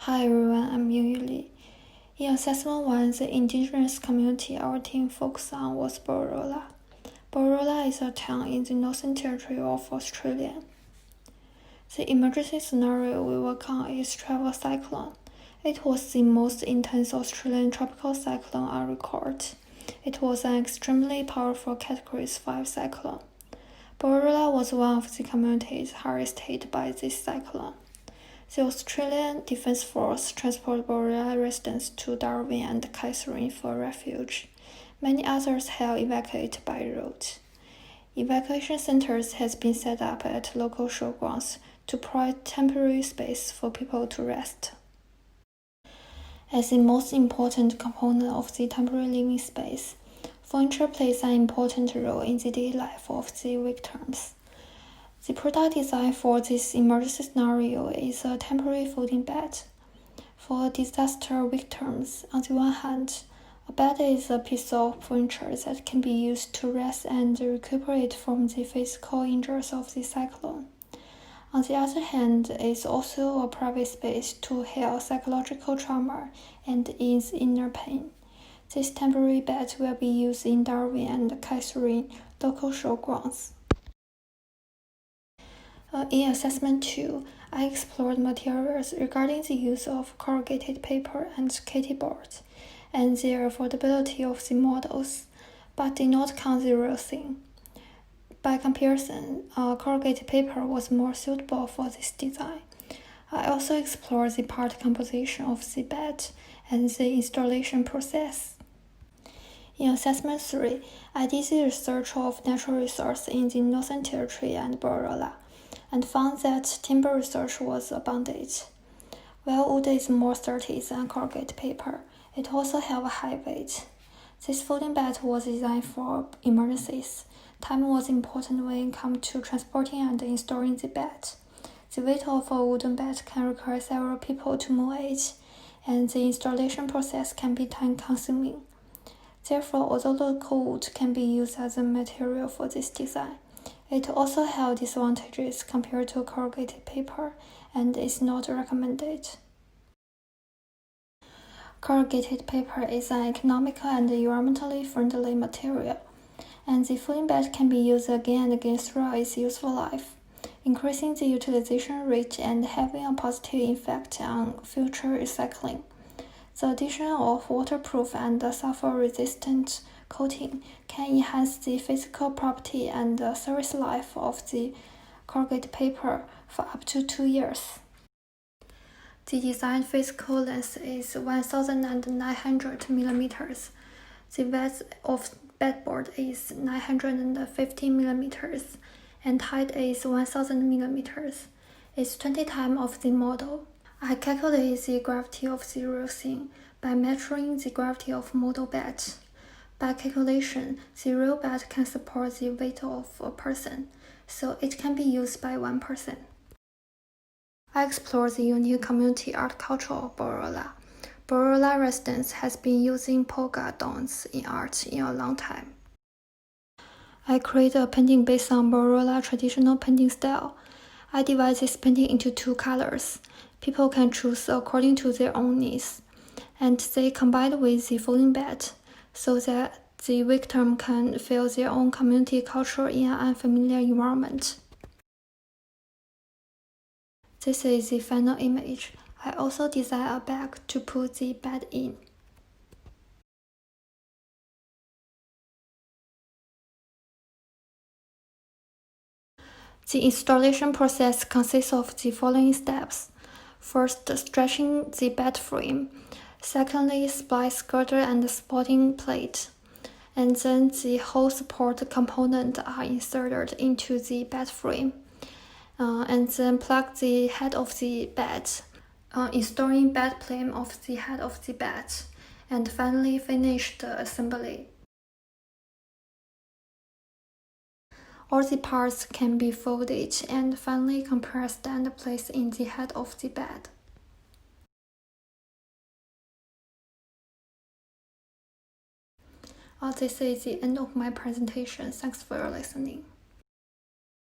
Hi everyone, I'm Ying Li. In Assessment 1, the indigenous community our team focused on was Borroloola. Borroloola is a town in the Northern Territory of Australia. The emergency scenario we work on is Travel Cyclone. It was the most intense Australian tropical cyclone on record. It was an extremely powerful Category 5 cyclone. Borroloola was one of the communities hardest hit by this cyclone. The Australian Defence Force transported Borroloola residents to Darwin and Katherine for refuge. Many others have evacuated by road. Evacuation centers has been set up at local showgrounds to provide temporary space for people to rest. As the most important component of the temporary living space, furniture plays an important role in the daily life of the victims. The product designed for this emergency scenario is a temporary folding bed. For disaster victims, on the one hand, a bed is a piece of furniture that can be used to rest and recuperate from the physical injuries of the cyclone. On the other hand, it is also a private space to heal psychological trauma and ease inner pain. This temporary bed will be used in Darwin and Katherine local showgrounds. In Assessment 2, I explored materials regarding the use of corrugated paper and KT boards and the affordability of the models, but did not count the real thing. By comparison, corrugated paper was more suitable for this design. I also explored the part composition of the bed and the installation process. In Assessment 3, I did the research of natural resources in the Northern Territory and Borroloola, and found that timber research was abundant. While wood is more sturdy than corrugated paper, it also has a high weight. This folding bed was designed for emergencies. Time was important when it comes to transporting and installing the bed. The weight of a wooden bed can require several people to move it, and the installation process can be time-consuming. Therefore, although local wood can be used as a material for this design, it also has disadvantages compared to corrugated paper and is not recommended. Corrugated paper is an economical and environmentally friendly material, and the folding bed can be used again and again throughout its useful life, increasing the utilization rate and having a positive effect on future recycling. The addition of waterproof and sulfur-resistant coating can enhance the physical property and service life of the corrugated paper for up to 2 years. The designed physical length is 1,900 mm. The width of bedboard is 950 mm, and height is 1,000 mm. It's 20 times of the model. I calculate the gravity of the real thing by measuring the gravity of model bed. By calculation, the real bed can support the weight of a person, so it can be used by one person. I explored the unique community art culture of Borroloola. Borroloola residents has been using polka dots in art in a long time. I created a painting based on Borroloola traditional painting style. I divide this painting into 2 colors. People can choose according to their own needs, and they combine with the folding bed so that the victim can feel their own community culture in an unfamiliar environment. This is the final image. I also designed a bag to put the bed in. The installation process consists of the following steps. First, stretching the bed frame. Secondly, splice girder and supporting plate. And then the whole support component are inserted into the bed frame. And then plug the head of the bed, installing bed plane of the head of the bed, and finally finish the assembly. All the parts can be folded and finally compressed and placed in the head of the bed. This is the end of my presentation. Thanks for your listening.